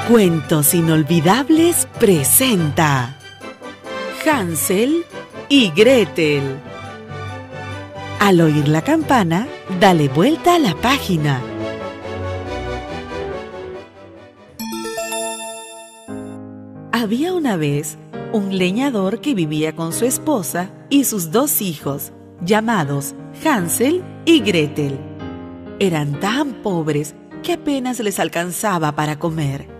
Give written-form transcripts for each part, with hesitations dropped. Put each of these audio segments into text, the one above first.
Cuentos Inolvidables presenta Hansel y Gretel. Al oír la campana, dale vuelta a la página. Había una vez un leñador que vivía con su esposa y sus dos hijos, llamados Hansel y Gretel. Eran tan pobres que apenas les alcanzaba para comer.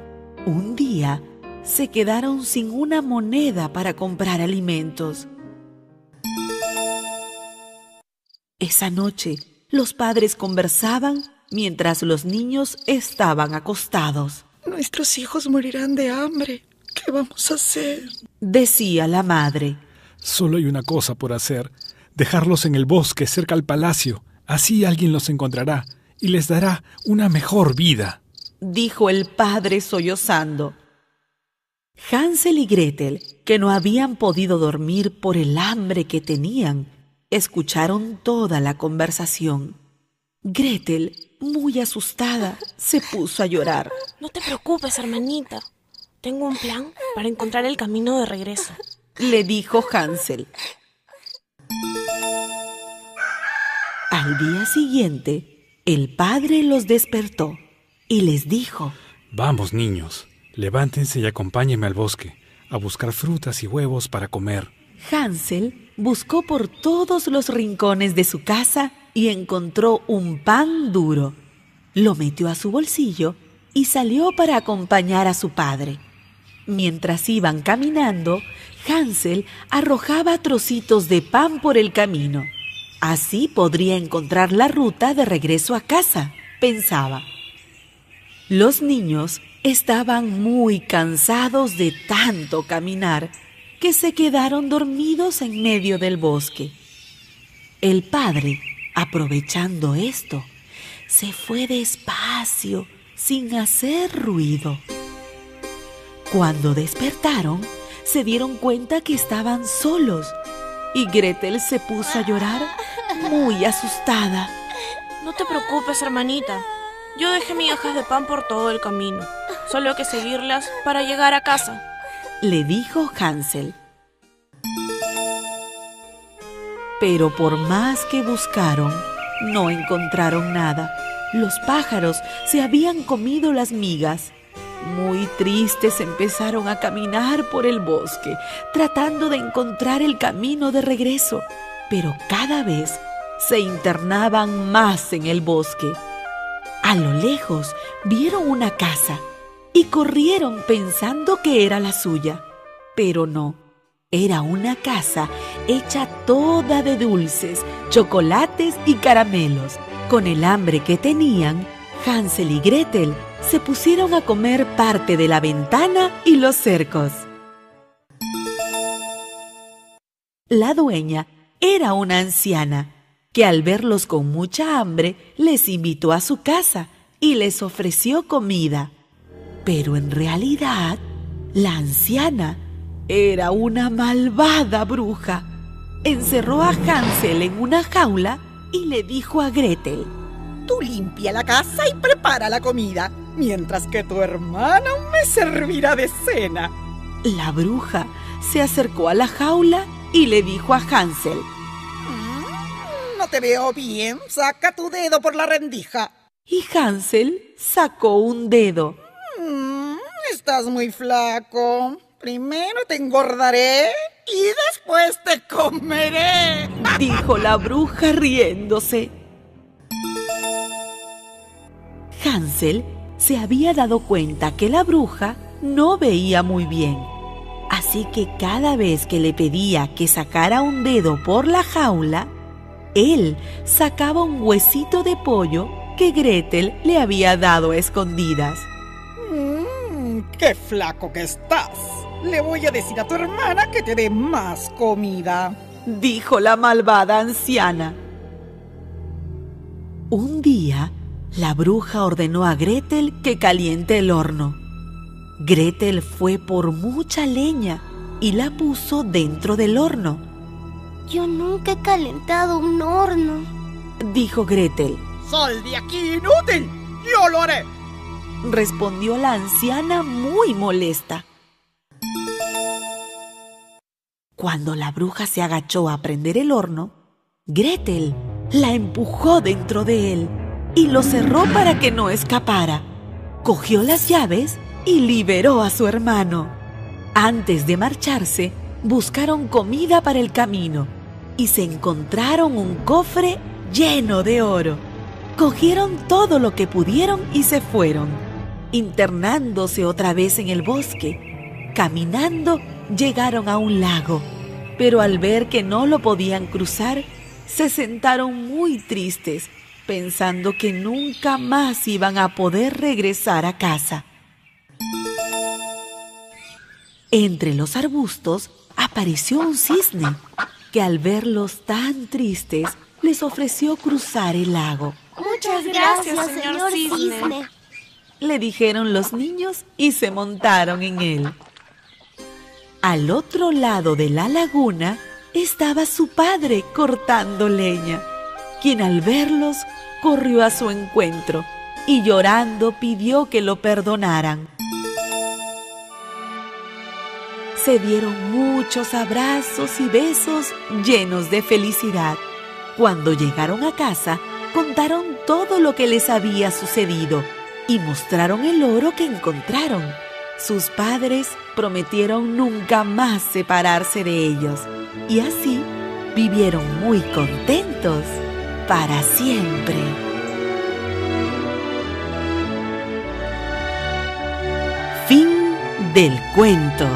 Un día se quedaron sin una moneda para comprar alimentos. Esa noche, los padres conversaban mientras los niños estaban acostados. Nuestros hijos morirán de hambre. ¿Qué vamos a hacer?, decía la madre. Solo hay una cosa por hacer: dejarlos en el bosque cerca al palacio. Así alguien los encontrará y les dará una mejor vida, dijo el padre sollozando. Hansel y Gretel, que no habían podido dormir por el hambre que tenían, escucharon toda la conversación. Gretel, muy asustada, se puso a llorar. No te preocupes, hermanita. Tengo un plan para encontrar el camino de regreso, le dijo Hansel. Al día siguiente, el padre los despertó y les dijo: Vamos, niños, levántense y acompáñenme al bosque a buscar frutas y huevos para comer. Hansel buscó por todos los rincones de su casa y encontró un pan duro. Lo metió a su bolsillo y salió para acompañar a su padre. Mientras iban caminando, Hansel arrojaba trocitos de pan por el camino. Así podría encontrar la ruta de regreso a casa, pensaba. Los niños estaban muy cansados de tanto caminar que se quedaron dormidos en medio del bosque. El padre, aprovechando esto, se fue despacio, sin hacer ruido. Cuando despertaron, se dieron cuenta que estaban solos y Gretel se puso a llorar muy asustada. No te preocupes, hermanita. Yo dejé migajas de pan por todo el camino. Solo hay que seguirlas para llegar a casa, le dijo Hansel. Pero por más que buscaron, no encontraron nada. Los pájaros se habían comido las migas. Muy tristes empezaron a caminar por el bosque, tratando de encontrar el camino de regreso, pero cada vez se internaban más en el bosque. A lo lejos vieron una casa y corrieron pensando que era la suya, pero no, era una casa hecha toda de dulces, chocolates y caramelos. Con el hambre que tenían, Hansel y Gretel se pusieron a comer parte de la ventana y los cercos. La dueña era una anciana que al verlos con mucha hambre les invitó a su casa y les ofreció comida. Pero en realidad, la anciana era una malvada bruja. Encerró a Hansel en una jaula y le dijo a Gretel: Tú limpia la casa y prepara la comida, mientras que tu hermana me servirá de cena. La bruja se acercó a la jaula y le dijo a Hansel: No te veo bien, saca tu dedo por la rendija. Y Hansel sacó un dedo. Estás muy flaco. Primero te engordaré y después te comeré, dijo la bruja riéndose. Hansel se había dado cuenta que la bruja no veía muy bien, así que cada vez que le pedía que sacara un dedo por la jaula, él sacaba un huesito de pollo que Gretel le había dado a escondidas. ¡Qué flaco que estás! Le voy a decir a tu hermana que te dé más comida, dijo la malvada anciana. Un día, la bruja ordenó a Gretel que caliente el horno. Gretel fue por mucha leña y la puso dentro del horno. Yo nunca he calentado un horno, dijo Gretel. ¡Sal de aquí, inútil! ¡Yo lo haré! respondió la anciana muy molesta. Cuando la bruja se agachó a prender el horno, Gretel la empujó dentro de él y lo cerró para que no escapara. Cogió las llaves y liberó a su hermano. Antes de marcharse, buscaron comida para el camino y se encontraron un cofre lleno de oro. Cogieron todo lo que pudieron y se fueron, internándose otra vez en el bosque. Caminando, llegaron a un lago, pero al ver que no lo podían cruzar, se sentaron muy tristes, pensando que nunca más iban a poder regresar a casa. Entre los arbustos apareció un cisne, que al verlos tan tristes, les ofreció cruzar el lago. Muchas gracias, señor Cisne. Le dijeron los niños y se montaron en él. Al otro lado de la laguna estaba su padre cortando leña, quien al verlos corrió a su encuentro y llorando pidió que lo perdonaran. Se dieron muchos abrazos y besos llenos de felicidad. Cuando llegaron a casa, contaron todo lo que les había sucedido y mostraron el oro que encontraron. Sus padres prometieron nunca más separarse de ellos y así vivieron muy contentos para siempre. Fin del cuento.